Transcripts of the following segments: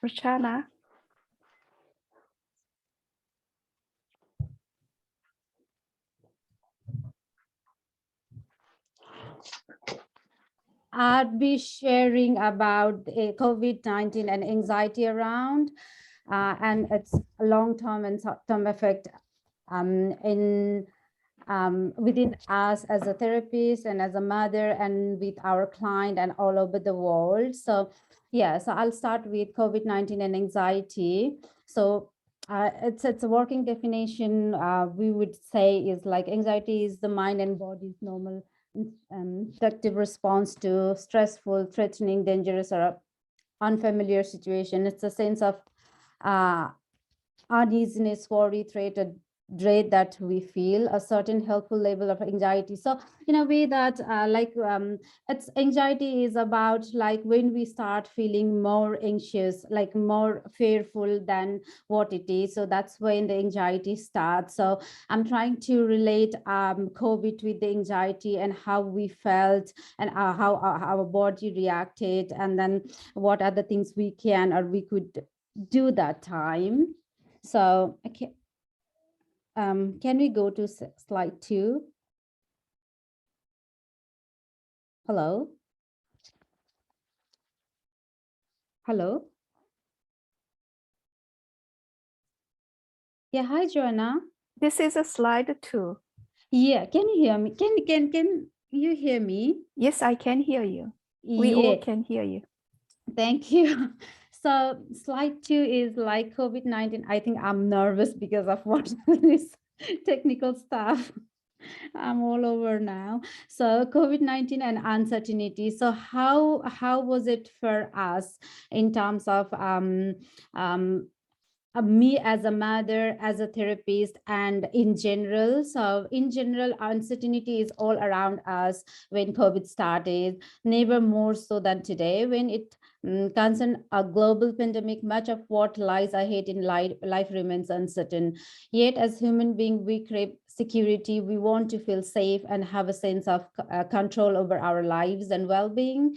Rachana. I'd be sharing about COVID-19 and anxiety around, and its long-term and short-term effect in within us as a therapist and as a mother and with our client and all over the world. So yeah, so I'll start with COVID-19 and anxiety. So it's a working definition, we would say, is like anxiety is the mind and body's normal instinctive response to stressful, threatening, dangerous, or unfamiliar situation. It's a sense of uh, uneasiness, worry, threat, or dread that we feel, a certain helpful level of anxiety. So in a way that it's anxiety is about like when we start feeling more anxious, like more fearful than what it is. So that's when the anxiety starts. So I'm trying to relate COVID with the anxiety and how we felt and how our body reacted, and then what are the things we can or we could do that time. So okay, can we go to slide 2? Hello? Hello? Yeah, hi, Joanna. This is a slide 2. Yeah, can you hear me? Can you hear me? Yes, I can hear you. We all can hear you. Thank you. So slide 2 is like COVID-19. I think I'm nervous because of what this technical stuff. I'm all over now. So COVID-19 and uncertainty. So how was it for us in terms of me as a mother, as a therapist, and in general? So in general, uncertainty is all around us when COVID started, never more so than today when it concerns a global pandemic. Much of what lies ahead in life remains uncertain. Yet as human beings, we crave security. We want to feel safe and have a sense of control over our lives and well-being.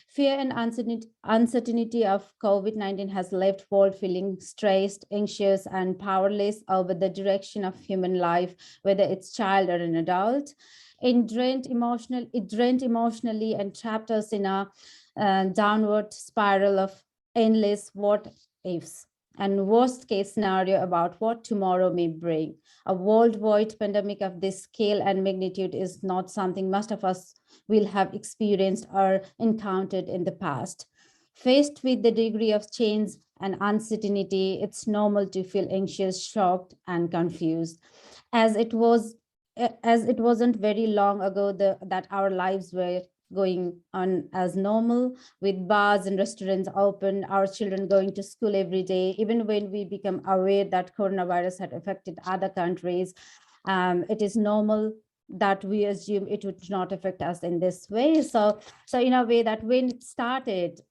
Fear and uncertainty of COVID-19 has left world feeling stressed, anxious, and powerless over the direction of human life, whether it's child or an adult. It drained emotionally and trapped us in a downward spiral of endless what ifs and worst case scenario about what tomorrow may bring. A worldwide pandemic of this scale and magnitude is not something most of us will have experienced or encountered in the past. Faced with the degree of change and uncertainty, it's normal to feel anxious, shocked, and confused. As it was, as it wasn't very long ago that our lives were going on as normal, with bars and restaurants open, our children going to school every day. Even when we become aware that coronavirus had affected other countries, it is normal that we assume it would not affect us in this way. So in a way that when it started,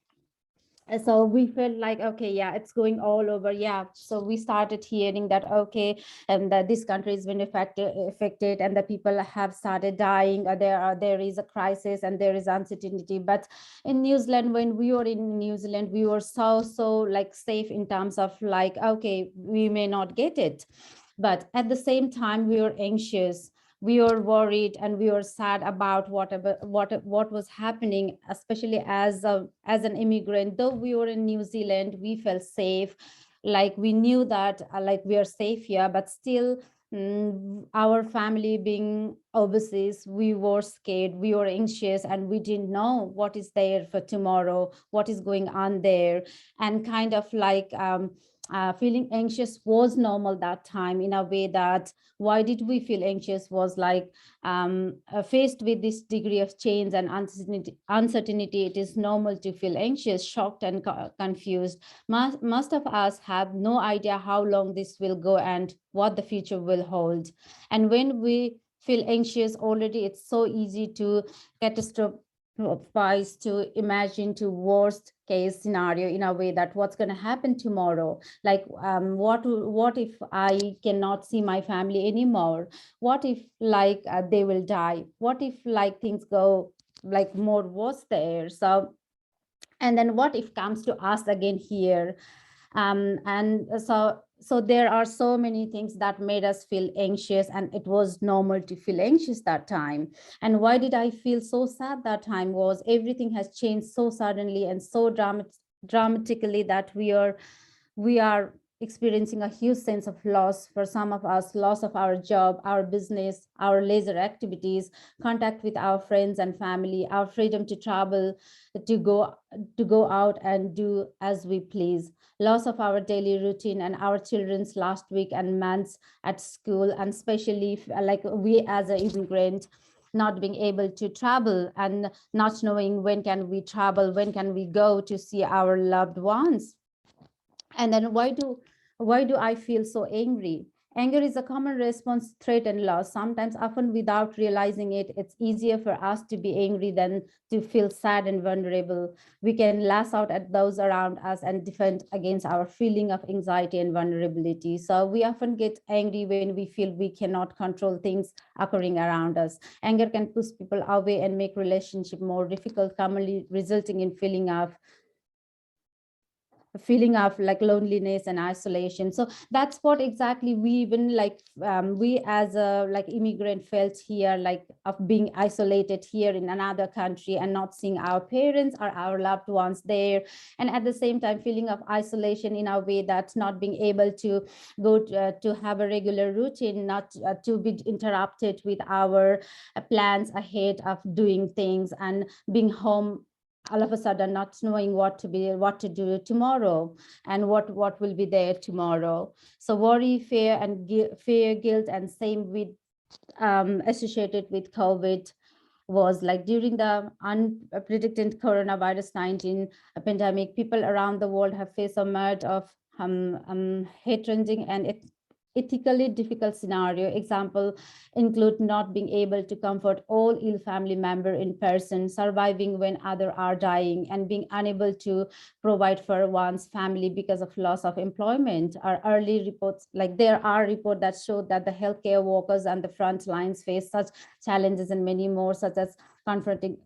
so we felt like, okay, yeah, it's going all over. Yeah, so we started hearing that, okay, and that this country has been affected and the people have started dying, or there is a crisis and there is uncertainty. But in New Zealand, when we were in New Zealand, we were so like safe in terms of like, okay, we may not get it, but at the same time we were anxious, we were worried, and we were sad about what was happening, especially as an immigrant. Though we were in New Zealand, we felt safe, like we knew that like we are safe here, but still our family being overseas, we were scared, we were anxious, and we didn't know what is there for tomorrow, what is going on there. And kind of like feeling anxious was normal that time, in a way that why did we feel anxious was like faced with this degree of change and uncertainty, it is normal to feel anxious, shocked, and confused. Most of us have no idea how long this will go and what the future will hold. And when we feel anxious already, it's so easy to catastrophize, to imagine to worst case scenario, in a way that what's going to happen tomorrow, like what if I cannot see my family anymore, what if like they will die, what if like things go like more worse there. So And then what if comes to us again here? And so there are so many things that made us feel anxious, and it was normal to feel anxious that time. And why did I feel so sad that time was everything has changed so suddenly and so dramatically that we are experiencing a huge sense of loss. For some of us, loss of our job, our business, our leisure activities, contact with our friends and family, our freedom to travel, to go to go out and do as we please, loss of our daily routine and our children's last week and months at school, and especially like we as an immigrant not being able to travel and not knowing when can we travel, when can we go to see our loved ones. And then why do I feel so angry? Anger is a common response, threat and loss. Sometimes, often without realizing it, it's easier for us to be angry than to feel sad and vulnerable. We can lash out at those around us and defend against our feeling of anxiety and vulnerability. So we often get angry when we feel we cannot control things occurring around us. Anger can push people away and make relationship more difficult, commonly resulting in feeling of like loneliness and isolation. So that's what exactly we even like we as a like immigrant felt here, like of being isolated here in another country and not seeing our parents or our loved ones there, and at the same time feeling of isolation in a way that's not being able to to have a regular routine, not to be interrupted with our plans ahead of doing things, and being home all of a sudden not knowing what to do tomorrow and what will be there tomorrow. So worry, fear and fear, guilt, and same with associated with COVID was like during the unpredicted coronavirus 19 pandemic, people around the world have faced a myriad of heart-wrenching and ethically difficult scenario. Example include not being able to comfort all ill family member in person, surviving when others are dying, and being unable to provide for one's family because of loss of employment. Our early reports, like there are reports that show that the healthcare workers and the front lines face such challenges and many more, such as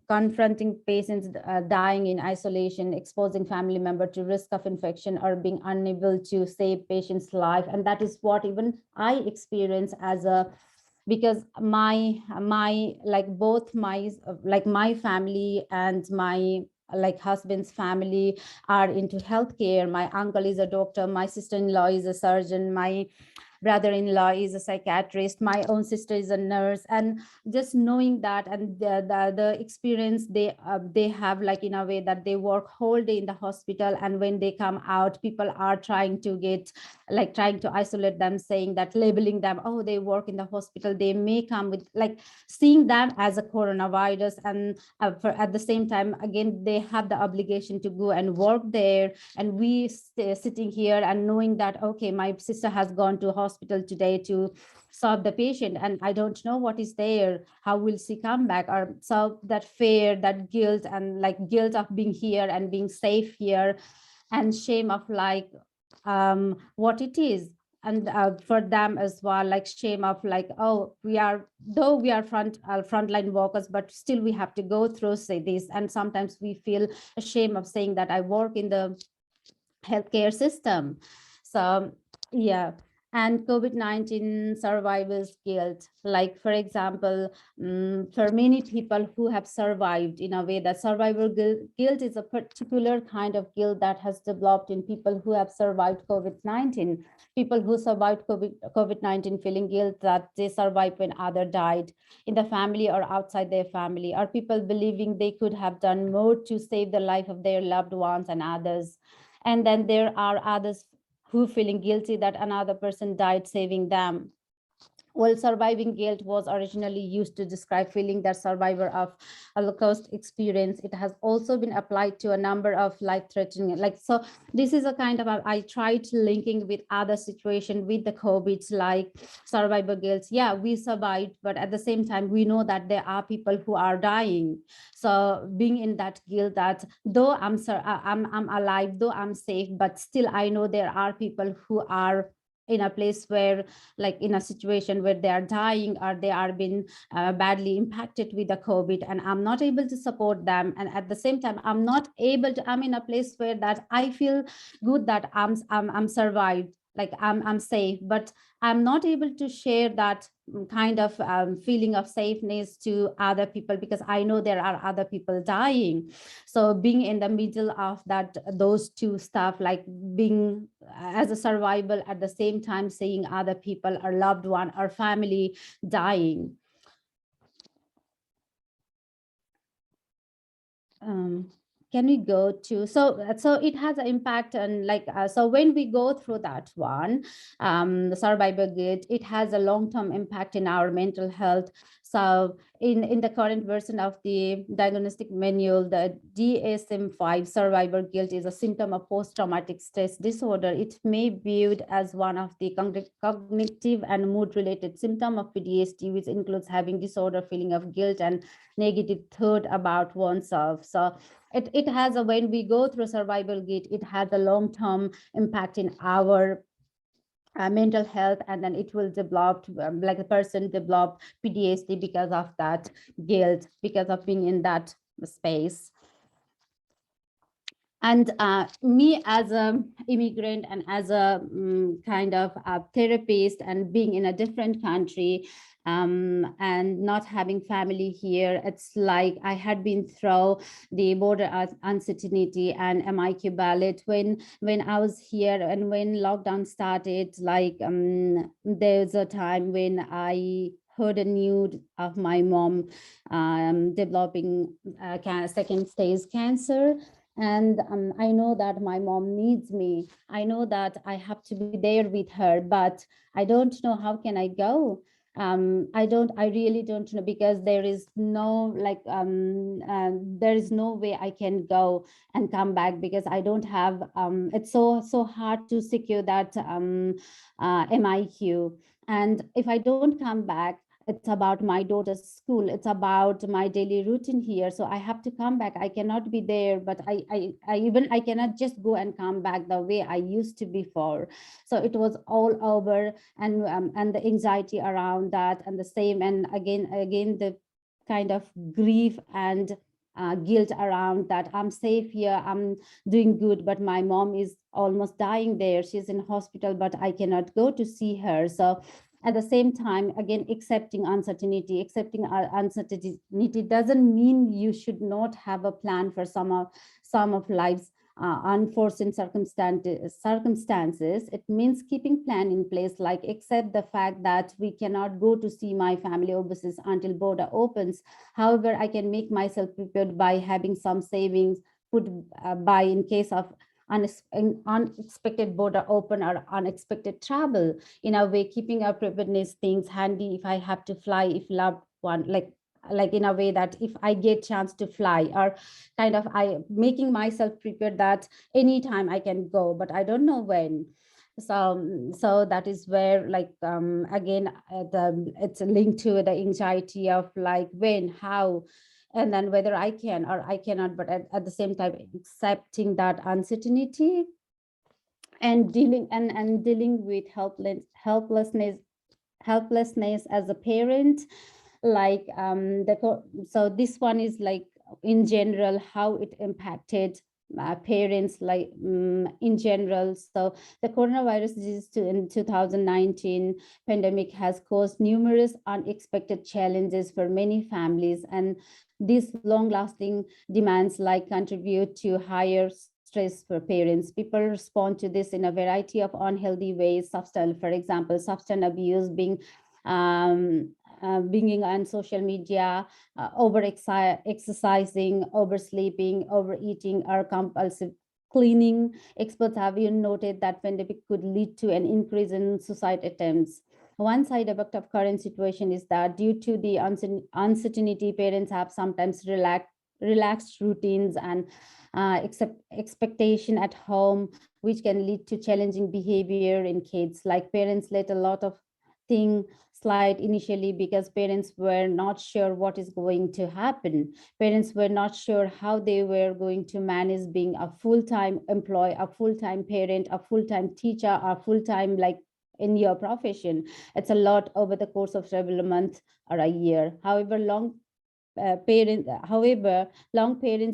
confronting patients dying in isolation, exposing family member to risk of infection, or being unable to save patients' life. And that is what even I experience as a, because my like both my like my family and my like husband's family are into healthcare. My uncle is a doctor, my sister-in-law is a surgeon, my brother-in-law is a psychiatrist, my own sister is a nurse. And just knowing that, and the experience they have, like in a way that they work whole day in the hospital, and when they come out, people are trying to get like trying to isolate them, saying that, labeling them, oh, they work in the hospital, they may come with like seeing them as a coronavirus. And at the same time again they have the obligation to go and work there, and we sitting here and knowing that, okay, my sister has gone to hospital today to serve the patient, and I don't know what is there, how will she come back? Or so that fear, that guilt, and like guilt of being here and being safe here, and shame of like what it is. And for them as well, like shame of like, oh, we are, though we are frontline workers, but still we have to go through say this. And sometimes we feel ashamed of saying that I work in the healthcare system. So yeah. And COVID-19 survivors guilt, like for example, for many people who have survived, in a way that survivor guilt is a particular kind of guilt that has developed in people who have survived COVID-19. People who survived COVID-19 feeling guilt that they survived when other died in the family or outside their family, or people believing they could have done more to save the life of their loved ones and others. And then there are others who feeling guilty that another person died saving them. Well, surviving guilt was originally used to describe feeling that survivor of Holocaust experience. It has also been applied to a number of life-threatening, like, so this is a kind of, I tried linking with other situation with the COVID, like survivor guilt. Yeah, we survived, but at the same time, we know that there are people who are dying. So being in that guilt that though I'm alive, though I'm safe, but still I know there are people who are in a place where, like in a situation where they are dying or they are being badly impacted with the COVID, and I'm not able to support them, and at the same time I'm in a place where that I feel good that I'm survived, like I'm safe, but I'm not able to share that kind of feeling of safeness to other people, because I know there are other people dying. So being in the middle of that, those two stuff, like being as a survival, at the same time seeing other people or loved one or family dying. um, can we go to, so it has an impact on, like so when we go through that one, the survivor guilt, it has a long-term impact in our mental health. So in the current version of the diagnostic manual, the DSM-5, survivor guilt is a symptom of post-traumatic stress disorder. It may be viewed as one of the cognitive and mood-related symptom of PTSD, which includes having disorder, feeling of guilt, and negative thought about oneself. So it has a, when we go through survival guilt, it has a long-term impact in our mental health, and then it will develop, like a person develop PTSD because of that guilt, because of being in that space. And me as a immigrant and as a kind of a therapist, and being in a different country, and not having family here, it's like I had been through the border uncertainty and MIQ ballot when I was here, and when lockdown started, like there's a time when I heard a news of my mom developing second stage cancer. And I know that my mom needs me. I know that I have to be there with her, but I don't know how can I go. I really don't know, because there is no, like there is no way I can go and come back, because I don't have it's so hard to secure that MIQ. And if I don't come back, it's about my daughter's school, it's about my daily routine here, so I have to come back. I cannot be there, but I cannot just go and come back the way I used to before. So it was all over, and the anxiety around that, and the same, and again the kind of grief and guilt around that. I'm safe here, I'm doing good, but my mom is almost dying there, she's in hospital, but I cannot go to see her. So at the same time, again, accepting uncertainty. Accepting uncertainty doesn't mean you should not have a plan for some of life's unforeseen circumstances. It means keeping plan in place, like accept the fact that we cannot go to see my family overseas until border opens. However, I can make myself prepared by having some savings put by in case of unexpected border open or unexpected travel. In a way, keeping our preparedness things handy if I have to fly, if loved one, like in a way that if I get chance to fly, or kind of I making myself prepared that anytime I can go, but I don't know when. So that is where, like again it's linked to the anxiety of like when, how, and then whether I can or I cannot, but at the same time accepting that uncertainty, and dealing with helplessness as a parent. Like so this one is like in general how it impacted parents, like in general. So the coronavirus disease in 2019 pandemic has caused numerous unexpected challenges for many families, and these long lasting demands like contribute to higher stress for parents. People respond to this in a variety of unhealthy ways. Substance, for example, substance abuse, being on social media, over exercising, oversleeping, overeating, or compulsive cleaning. Experts have even noted that pandemic could lead to an increase in suicide attempts. One side effect of current situation is that due to the uncertainty, parents have sometimes relaxed routines and expectation at home, which can lead to challenging behavior in kids. Like parents let a lot of things slide initially because parents were not sure what is going to happen. Parents were not sure how they were going to manage being a full-time employee, a full-time parent, a full-time teacher, a full-time like in your profession. It's a lot over the course of several months or a year. However, long parents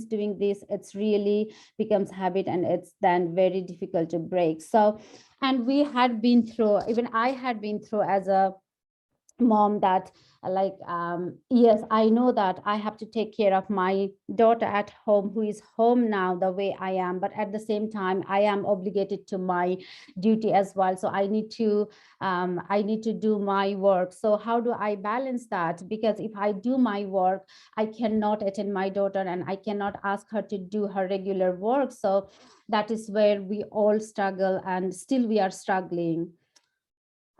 doing this, it's really becomes habit, and it's then very difficult to break. So, and we had been through, even I had been through as a mom, that yes, I know that I have to take care of my daughter at home, who is home now the way I am, but at the same time I am obligated to my duty as well. So I need to do my work. So how do I balance that? Because if I do my work, I cannot attend my daughter, and I cannot ask her to do her regular work. So that is where we all struggle, and still we are struggling.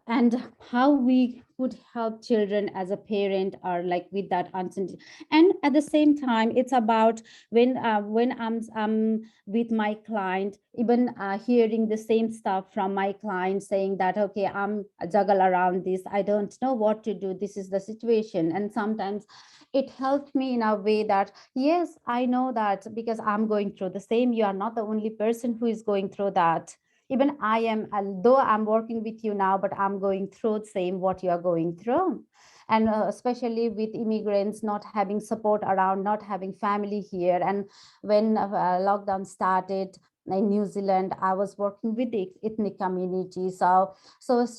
And how we could help children as a parent, or like with that uncertainty. And at the same time, it's about when I'm with my client, even hearing the same stuff from my client, saying that, okay, I'm a juggle around this, I don't know what to do, this is the situation. And sometimes it helped me in a way that, yes, I know that, because I'm going through the same, you are not the only person who is going through that. Even I am, although I'm working with you now, but I'm going through the same what you are going through. And especially with immigrants, not having support around, not having family here. And when lockdown started in New Zealand, I was working with the ethnic community. So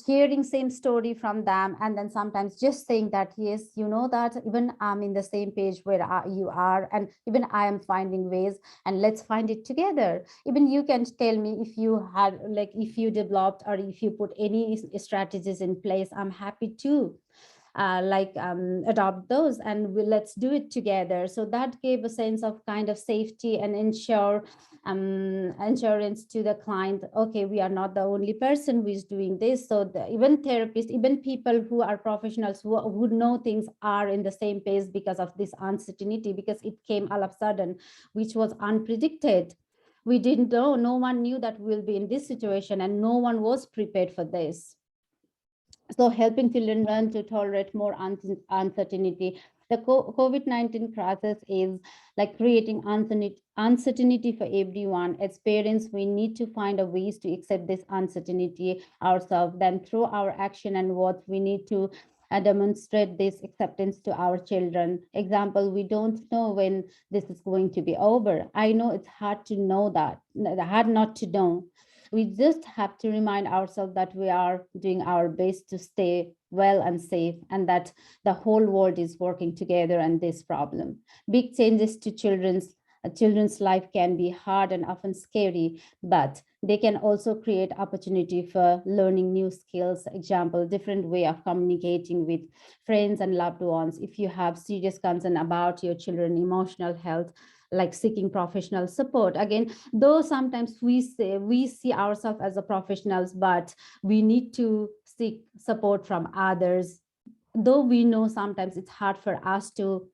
hearing same story from them, and then sometimes just saying that, yes, you know that even I'm in the same page where you are, and even I am finding ways, and let's find it together. Even you can tell me if you had, like, if you developed or if you put any strategies in place, I'm happy to adopt those, and let's do it together. So that gave a sense of kind of safety and insurance to the client. Okay, we are not the only person who is doing this. So even therapists, even people who are professionals who know things, are in the same pace because of this uncertainty, because it came all of a sudden, which was unpredicted. We didn't know, no one knew that we'll be in this situation, and no one was prepared for this. So helping children learn to tolerate more uncertainty. The COVID-19 crisis is like creating uncertainty for everyone. As parents, we need to find a ways to accept this uncertainty ourselves. Then through our action and words, we need to demonstrate this acceptance to our children. Example, we don't know when this is going to be over. I know it's hard to know that, hard not to know. We just have to remind ourselves that we are doing our best to stay well and safe, and that the whole world is working together on this problem. Big changes to children's life can be hard and often scary, but they can also create opportunity for learning new skills. Example, different way of communicating with friends and loved ones. If you have serious concern about your children emotional health, like seeking professional support. Again, though sometimes we see ourselves as a professionals, but we need to seek support from others. Though we know sometimes it's hard for us to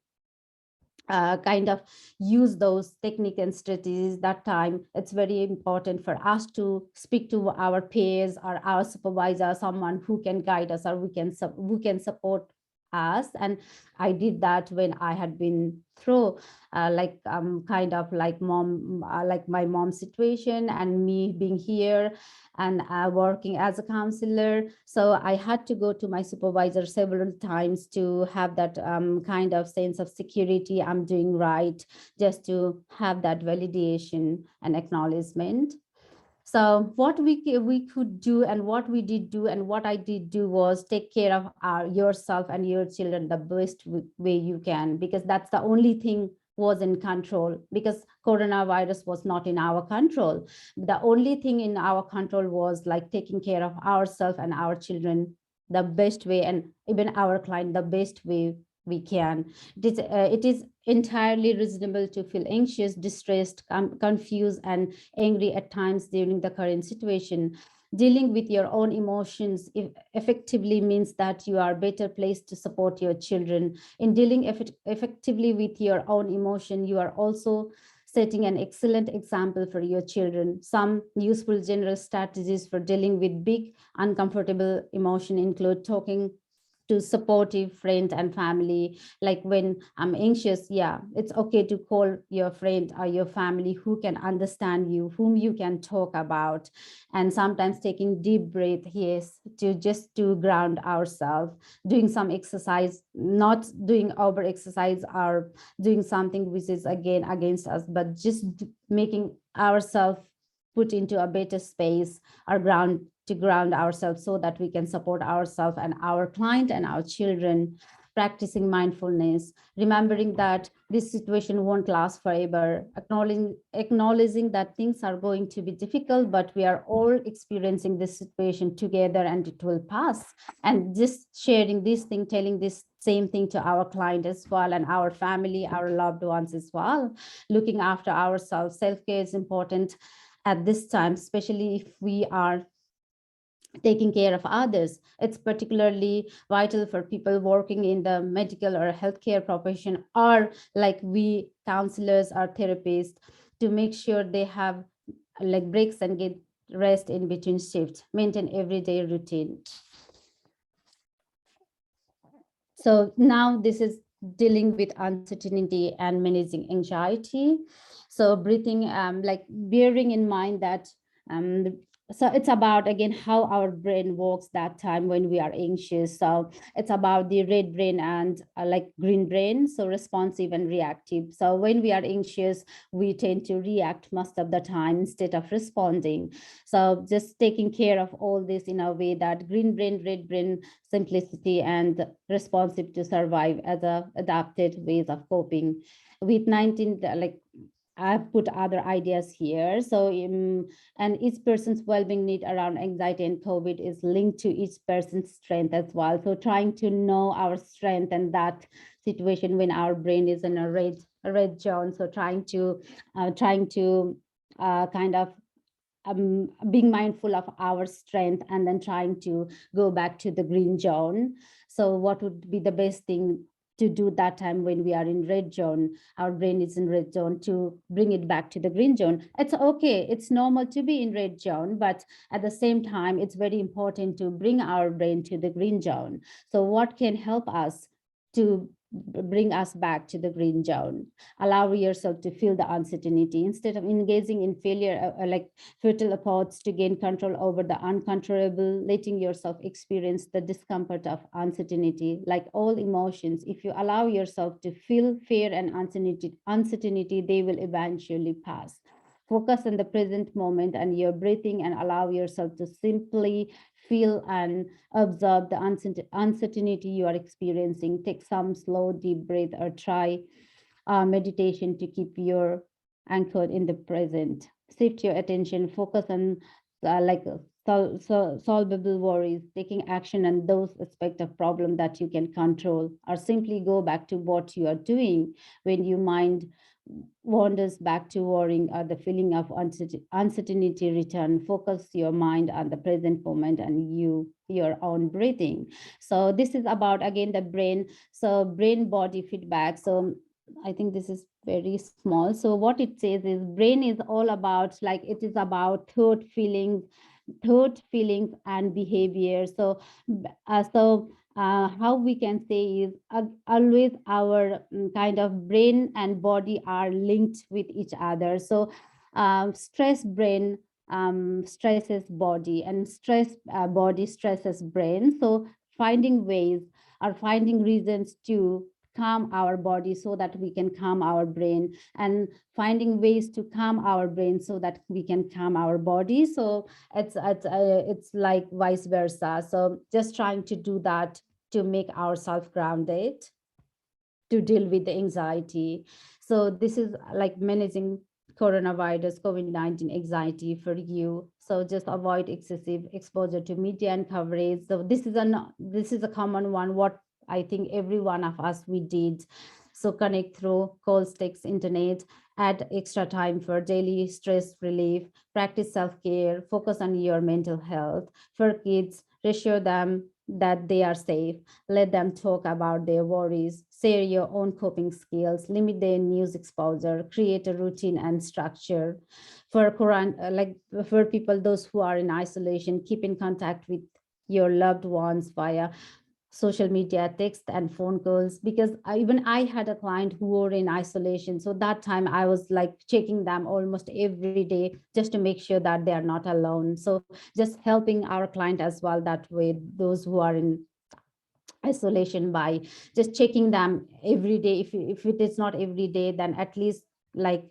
kind of use those techniques and strategies, that time it's very important for us to speak to our peers or our supervisor, someone who can guide us, or who can support us. And I did that when I had been through kind of like my mom's situation, and me being here and working as a counselor. So I had to go to my supervisor several times to have that kind of sense of security, I'm doing right, just to have that validation and acknowledgement. So what we could do, and what we did do, and what I did do, was take care of yourself and your children the best way you can, because that's the only thing was in control, because coronavirus was not in our control. The only thing in our control was like taking care of ourselves and our children the best way, and even our client the best way we can. It is entirely reasonable to feel anxious, distressed, confused, and angry at times during the current situation. Dealing with your own emotions effectively means that you are better placed to support your children. In dealing effectively with your own emotion, you are also setting an excellent example for your children. Some useful general strategies for dealing with big, uncomfortable emotion include talking to supportive friend and family. Like when I'm anxious, yeah, it's okay to call your friend or your family who can understand you, whom you can talk about. And sometimes taking deep breath, yes, to just to ground ourselves, doing some exercise, not doing over exercise or doing something which is again against us, but just making ourselves put into a better space or ground to ground ourselves so that we can support ourselves and our client and our children. Practicing mindfulness, remembering that this situation won't last forever, acknowledging that things are going to be difficult, but we are all experiencing this situation together and it will pass. And just sharing this thing, telling this same thing to our client as well and our family, our loved ones as well. Looking after ourselves, self-care is important at this time, especially if we are taking care of others. It's particularly vital for people working in the medical or healthcare profession, or like we counselors or therapists, to make sure they have like breaks and get rest in between shifts, maintain everyday routine. So now this is dealing with uncertainty and managing anxiety. So breathing, like bearing in mind that um, so it's about again how our brain works that time when we are anxious. So it's about the red brain and like green brain, so responsive and reactive. So when we are anxious, we tend to react most of the time instead of responding. So just taking care of all this in a way that green brain, red brain, simplicity and responsive to survive as a adapted ways of coping. With 19, like I've put other ideas here. So, and each person's well-being need around anxiety and COVID is linked to each person's strength as well. So trying to know our strength and that situation when our brain is in a red zone. So trying to kind of being mindful of our strength and then trying to go back to the green zone. So what would be the best thing to do that time when we are in red zone, our brain is in red zone, to bring it back to the green zone? It's okay, it's normal to be in red zone, but at the same time it's very important to bring our brain to the green zone. So what can help us to bring us back to the green zone? Allow yourself to feel the uncertainty instead of engaging in failure, like futile thoughts, to gain control over the uncontrollable, letting yourself experience the discomfort of uncertainty. Like all emotions, if you allow yourself to feel fear and uncertainty, they will eventually pass. Focus on the present moment and your breathing and allow yourself to simply feel and observe the uncertainty you are experiencing. Take some slow, deep breath or try meditation to keep your anchored in the present. Shift your attention, focus on like solvable worries, taking action on those aspects of problem that you can control, or simply go back to what you are doing. When your mind wanders back to worrying or the feeling of uncertainty return, focus your mind on the present moment and your own breathing. So this is about again the brain, so brain body feedback. So I think this is very small. So what it says is brain is all about, like it is about thought feelings and behavior. So how we can say is always our kind of brain and body are linked with each other. So stress brain stresses body, and stress body stresses brain. So finding ways or finding reasons to calm our body so that we can calm our brain, and finding ways to calm our brain so that we can calm our body. So it's like vice versa. So just trying to do that to make ourselves grounded, to deal with the anxiety. So this is like managing coronavirus, COVID-19 anxiety for you. So just avoid excessive exposure to media and coverage. So this is a common one, what I think every one of us we did. So connect through calls, text, internet, add extra time for daily stress relief, practice self-care, focus on your mental health. For kids, reassure them that they are safe, let them talk about their worries, share your own coping skills, limit their news exposure, create a routine and structure. For Quran, like for people, those who are in isolation, keep in contact with your loved ones via social media, text and phone calls, because even I had a client who were in isolation. So that time I was like checking them almost every day just to make sure that they are not alone. So just helping our client as well that way, those who are in isolation, by just checking them every day. If it is not every day, then at least like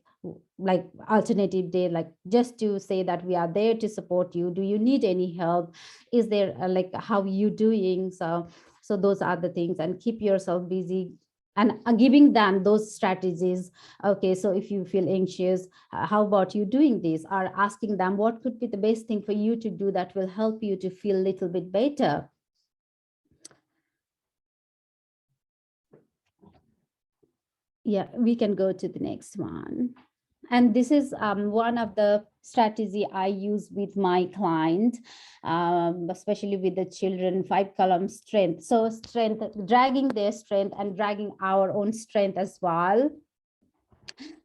like alternative day, like just to say that we are there to support you. Do you need any help? Is there like how you doing? So those are the things, and keep yourself busy, and giving them those strategies. Okay, so if you feel anxious, how about you doing this, or asking them what could be the best thing for you to do that will help you to feel a little bit better. Yeah, we can go to the next one. And this is one of the strategy I use with my client, especially with the children. 5 column strength. So strength, dragging their strength and dragging our own strength as well,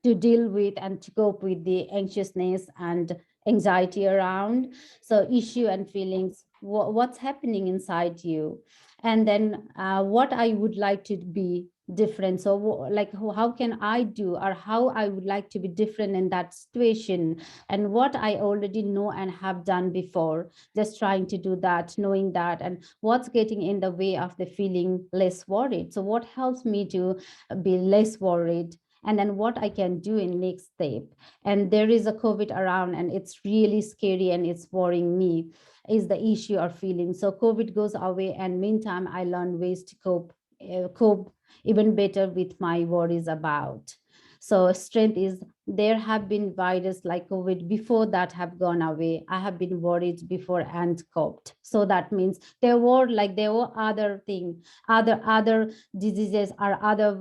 to deal with and to cope with the anxiousness and anxiety around. So issue and feelings, what's happening inside you, and then what I would like to be different. So like how can I do, or how I would like to be different in that situation, and what I already know and have done before, just trying to do that, knowing that, and what's getting in the way of the feeling less worried. So what helps me to be less worried, and then what I can do in next step. And there is a COVID around, and it's really scary and it's worrying me, is the issue or feeling. So COVID goes away, and meantime I learn ways to cope even better with my worries about. So strength is, there have been virus like COVID before that have gone away. I have been worried before and coped. So that means there were other thing, other diseases or other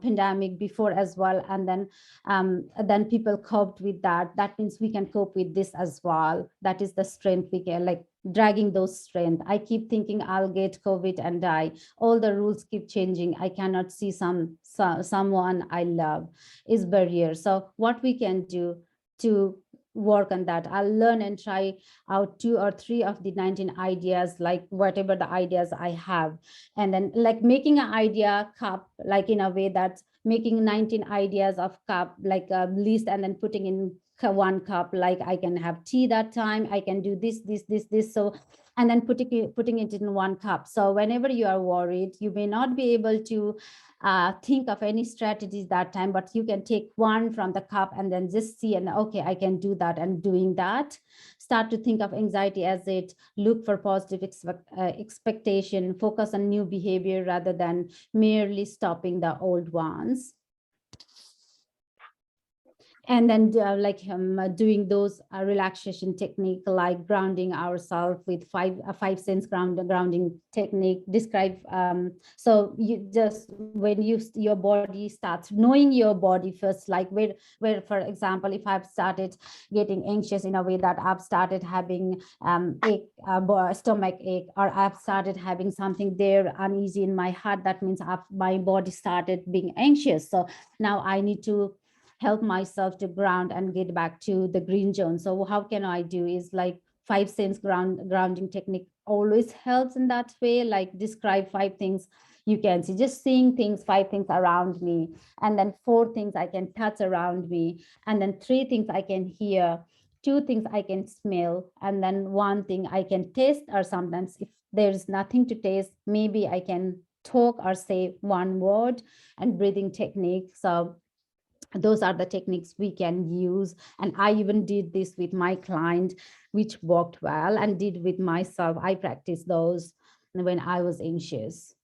pandemic before as well, and then people coped with that. That means we can cope with this as well. That is the strength we can, like dragging those strength. I keep thinking I'll get COVID and die. All the rules keep changing. I cannot see someone I love, is barrier. So what we can do to work on that, I'll learn and try out 2 or 3 of the 19 ideas, like whatever the ideas I have, and then like making an idea cup, like in a way that making 19 ideas of cup, like a list, and then putting in 1 cup, like I can have tea that time, I can do this. So and then putting it in 1 cup. So whenever you are worried, you may not be able to think of any strategies that time, but you can take one from the cup and then just see, and okay, I can do that. And doing that, start to think of anxiety as it, look for positive expectation, focus on new behavior rather than merely stopping the old ones. And then doing those relaxation technique, like grounding ourselves with 5 sense grounding technique. Describe so you just, when your body starts knowing your body first, like where for example, if I've started getting anxious in a way that I've started having stomach ache, or I've started having something there uneasy in my heart, that means my body started being anxious. So now I need to help myself to ground and get back to the green zone. So how can I do is like 5 sense grounding technique always helps in that way. Like describe 5 things you can see, just seeing things, 5 things around me, and then 4 things I can touch around me, and then 3 things I can hear, 2 things I can smell, and then 1 thing I can taste. Or sometimes if there's nothing to taste, maybe I can talk or say 1 word, and breathing technique. So those are the techniques we can use. And I even did this with my client, which worked well, and did with myself. I practiced those when I was anxious.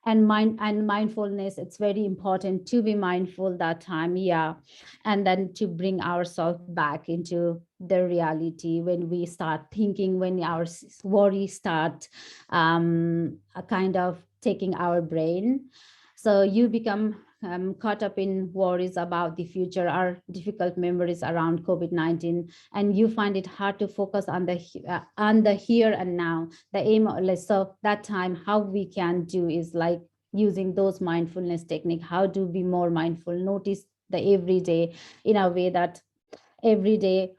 And mindfulness, it's very important to be mindful that time. Yeah. And then to bring ourselves back into the reality when we start thinking, when our worry start a kind of taking our brain. So you become caught up in worries about the future or difficult memories around COVID-19, and you find it hard to focus on the here and now. The aim, so that time, how we can do is like using those mindfulness technique. How to be more mindful, notice the everyday, in a way that every day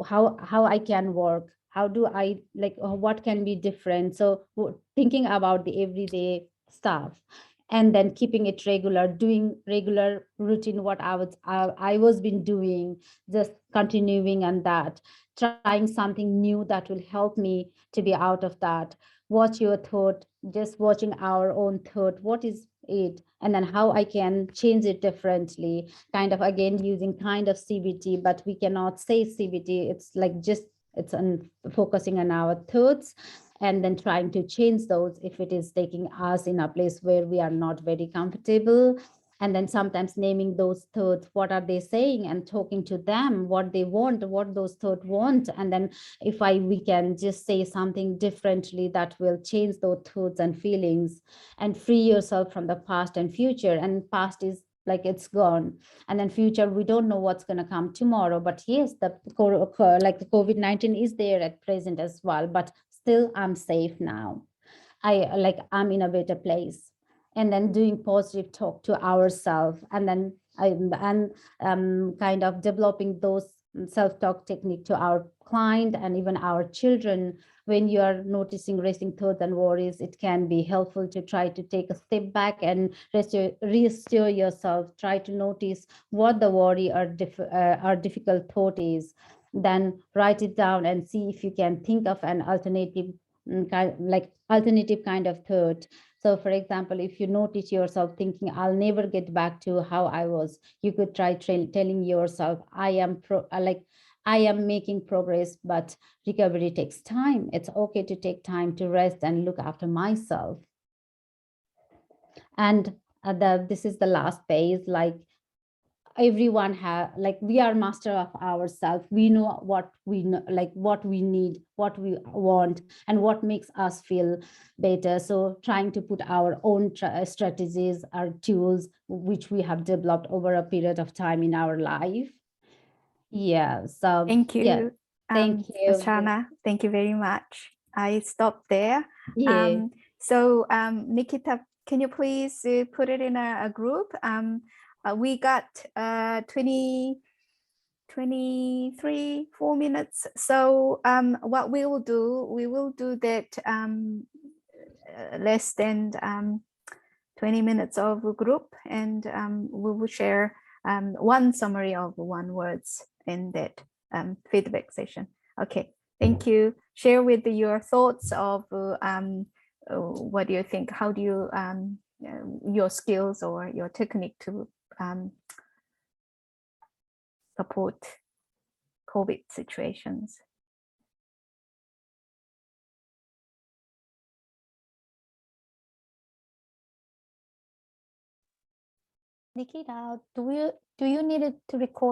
how I can work how do I like what can be different? So thinking about the everyday stuff, and then keeping it regular, doing regular routine what I was been doing, just continuing on that, trying something new that will help me to be out of that. Watch your thought, just watching our own thought, what is it, and then how I can change it differently, kind of again using kind of CBT, but we cannot say CBT, it's like just it's on focusing on our thoughts, and then trying to change those if it is taking us in a place where we are not very comfortable, and then sometimes naming those thoughts, what are they saying, and talking to them what they want, what those thoughts want, and then if I we can just say something differently that will change those thoughts and feelings, and free yourself from the past and future. And past is like it's gone, and then future we don't know what's going to come tomorrow, but yes, like the COVID-19 is there at present as well, but still I'm safe now. I'm in a better place. And then doing positive talk to ourselves, and then kind of developing those self-talk technique to our client and even our children. When you are noticing racing thoughts and worries, it can be helpful to try to take a step back and reassure yourself, try to notice what the worry or difficult thought is, then write it down and see if you can think of an alternative alternative kind of thought. So for example, if you notice yourself thinking, I'll never get back to how I was, you could try telling yourself, I am making progress, but recovery takes time. It's okay to take time to rest and look after myself. And this is the last phase, like everyone have, like we are master of ourselves, we know what we know, like what we need, what we want, and what makes us feel better. So trying to put our own strategies or tools which we have developed over a period of time in our life. Yeah, so Thank yeah, you, thank you. Rachana. Thank you very much. I stop there. Yeah. So Nikita, can you please put it in a group? We got 23, 4 minutes. So what we will do that less than 20 minutes of a group, and we will share one summary of one words in that feedback session. Okay, thank you. Share with your thoughts of what do you think? How do you your skills or your technique to support COVID situations? Nikita, do you need it to record